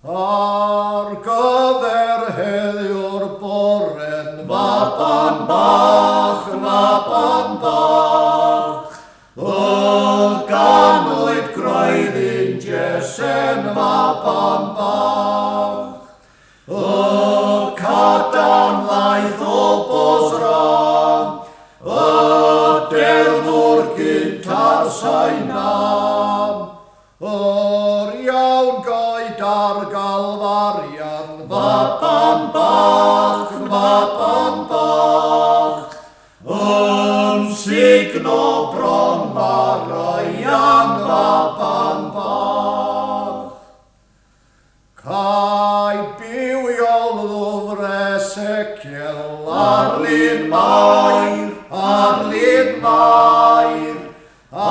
Ar gyfer heddiw'r boren, faban bach, y ganwyd groeddi'n Jesen, faban bach, y cadarnlaeth o Bosra, y derddwr gyntar Sainam, yr iawn goed ar galfarian, faban bach, yn signo bron Marian, faban bach. Cai bywiol ddwfr Esekiel ar lun mair, a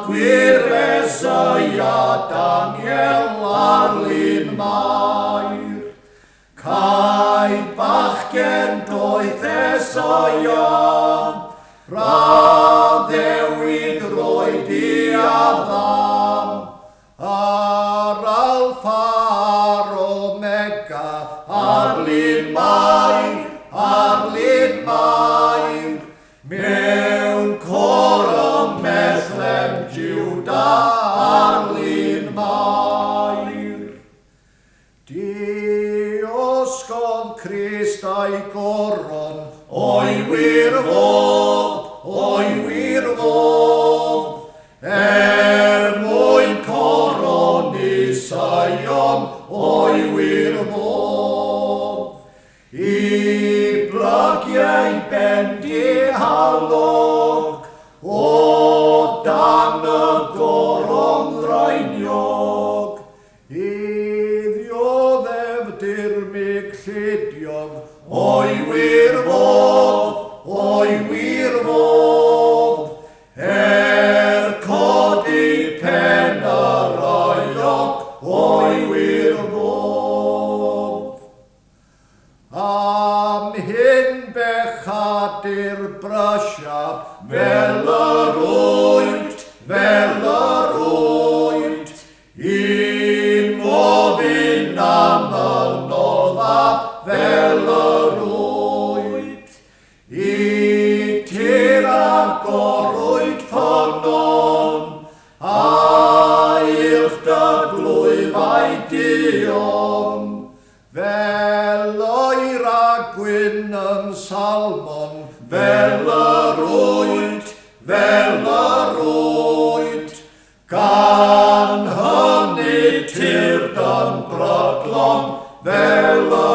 gwir Eseia Daniel ar lun mair. Cai bachgen doeth Eseia, raddewid roed I Adam, ar Alpha ar Omega, ar lun mair, mewn cor ymmethlem Jiwda ar lun mair. Diosgon Crist a'i goron, o'i wir fod, mwyn coron I Sion, o'i wir fod. I blygiau bendi halog, o dan y goron ddraeniog. I ddioddef dirmig lludiog, o'i wir fod, codi pen yr oiog, o'i wir fod. Am hyn bechadur brysiab, fel yr wyt, I mofyn am y noddaf, fel yr wyt. I tir agorwyd ffynon, a uwch dy glwyfau dion, fel oer a gwyn yn salmon, fel yr wyt, gan hynny tir dyn brydlon, fel yr